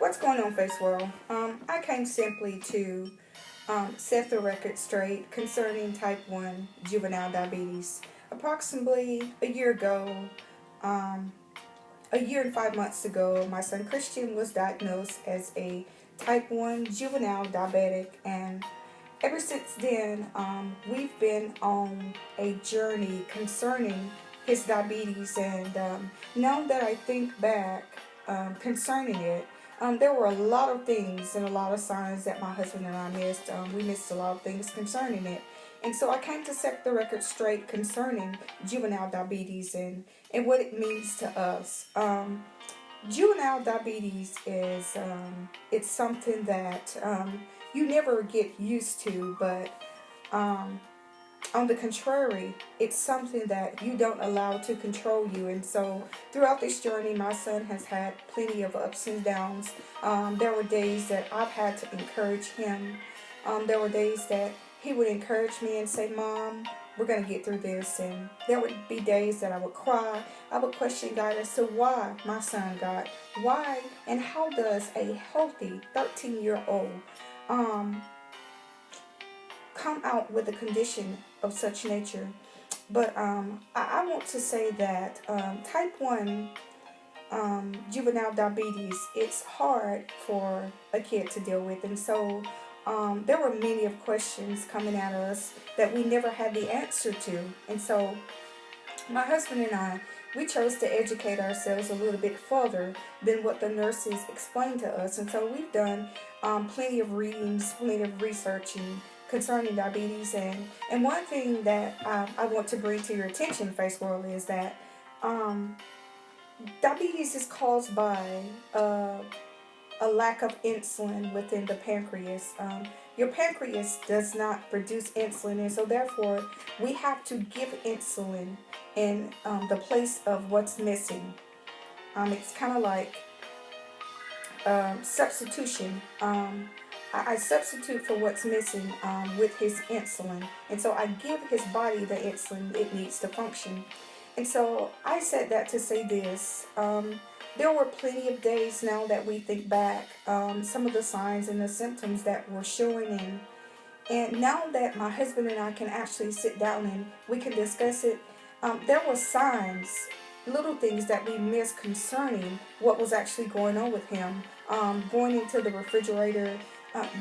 What's going on, Face World? I came simply to set the record straight concerning type 1 juvenile diabetes. Approximately a year ago, um, a year and 5 months ago, my son Christian was diagnosed as a type 1 juvenile diabetic, and ever since then, we've been on a journey concerning his diabetes. And now that I think back concerning it, there were a lot of things and a lot of signs that my husband and I missed. We missed a lot of things concerning it. And so I came to set the record straight concerning juvenile diabetes and what it means to us. Juvenile diabetes is it's something that you never get used to, but um, on the contrary, it's something that you don't allow to control you. And so throughout this journey, my son has had plenty of ups and downs. There were days that I've had to encourage him. There were days that he would encourage me and say, "Mom, we're going to get through this." And there would be days that I would cry. I would question God as to why, my son, God, why and how does a healthy 13-year-old come out with a condition of such nature? But I want to say that type 1 juvenile diabetes, it's hard for a kid to deal with. And so there were many of questions coming at us that we never had the answer to. And so my husband and I, we chose to educate ourselves a little bit further than what the nurses explained to us. And so we've done plenty of readings, plenty of researching concerning diabetes. And one thing that I want to bring to your attention, Face World, is that diabetes is caused by a lack of insulin within the pancreas. Your pancreas does not produce insulin, and so therefore we have to give insulin in the place of what's missing. It's kind of like substitution. I substitute for what's missing with his insulin, and so I give his body the insulin it needs to function. And so I said that to say this. There were plenty of days now that we think back, some of the signs and the symptoms that were showing in. And now that my husband and I can actually sit down and we can discuss it, there were signs, little things that we missed concerning what was actually going on with him. Going into the refrigerator,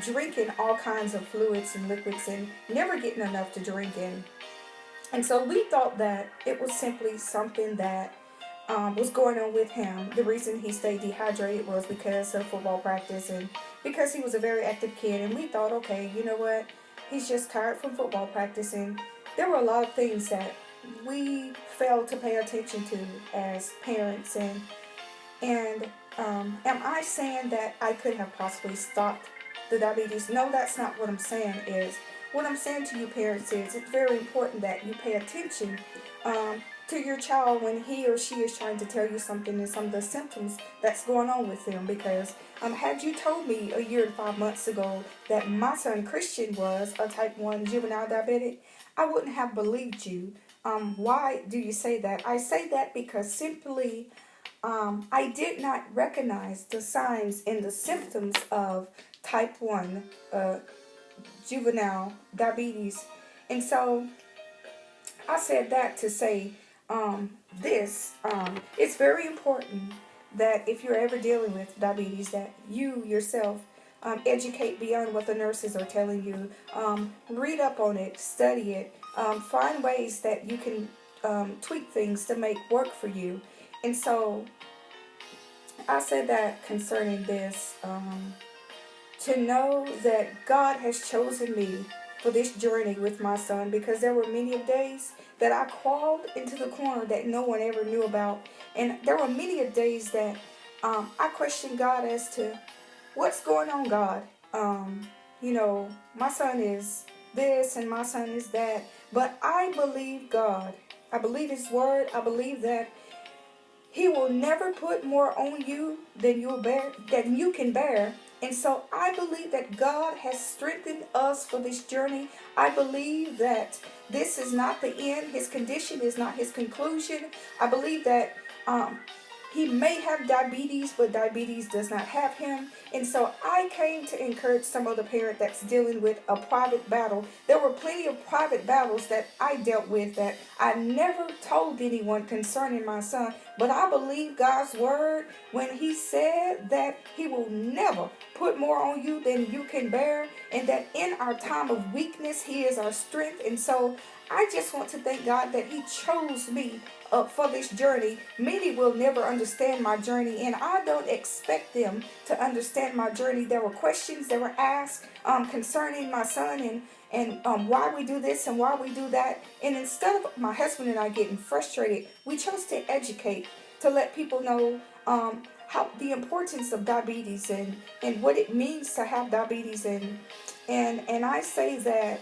drinking all kinds of fluids and liquids and never getting enough to drink in. And so we thought that it was simply something that was going on with him. The reason he stayed dehydrated was because of football practice and because he was a very active kid. And we thought, okay, you know what? He's just tired from football practice. And there were a lot of things that we failed to pay attention to as parents. And am I saying that I could have possibly stopped the diabetes? No, that's not what I'm saying. What I'm saying to you parents is it's very important that you pay attention to your child when he or she is trying to tell you something and some of the symptoms that's going on with them. Because had you told me a year and 5 months ago that my son Christian was a type 1 juvenile diabetic, I wouldn't have believed you. Why do you say that? I say that because simply I did not recognize the signs and the symptoms of type 1 juvenile diabetes. And so I said that to say it's very important that if you're ever dealing with diabetes, that you yourself educate beyond what the nurses are telling you. Read up on it, study it, find ways that you can tweak things to make work for you. And so I said that concerning this, to know that God has chosen me for this journey with my son, because there were many of days that I crawled into the corner that no one ever knew about. And there were many of days that I questioned God as to what's going on, God. My son is this and my son is that. But I believe God. I believe His word. I believe that He will never put more on you than you can bear. And so I believe that God has strengthened us for this journey. I believe that this is not the end. His condition is not his conclusion. I believe that he may have diabetes, but diabetes does not have him. And so I came to encourage some other parent that's dealing with a private battle. There were plenty of private battles that I dealt with that I never told anyone concerning my son. But I believe God's word when he said that he will never put more on you than you can bear, and that in our time of weakness, he is our strength. And so I just want to thank God that he chose me for this journey. Many will never understand my journey, and I don't expect them to understand my journey. There were questions that were asked concerning my son and why we do this and why we do that. And instead of my husband and I getting frustrated, we chose to educate, to let people know how the importance of diabetes and what it means to have diabetes. And I say that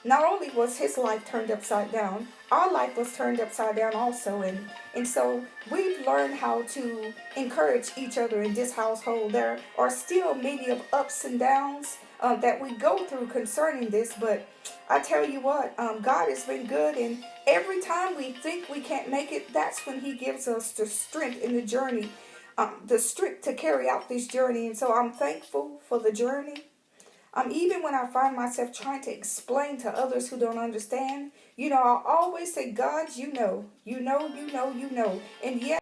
not only was his life turned upside down, our life was turned upside down also. And so we've learned how to encourage each other in this household. There are still many of ups and downs that we go through concerning this, but I tell you what, God has been good, and every time we think we can't make it, that's when he gives us the strength in the journey, the strength to carry out this journey. And so I'm thankful for the journey. Even when I find myself trying to explain to others who don't understand, I always say, God, you know. And yes,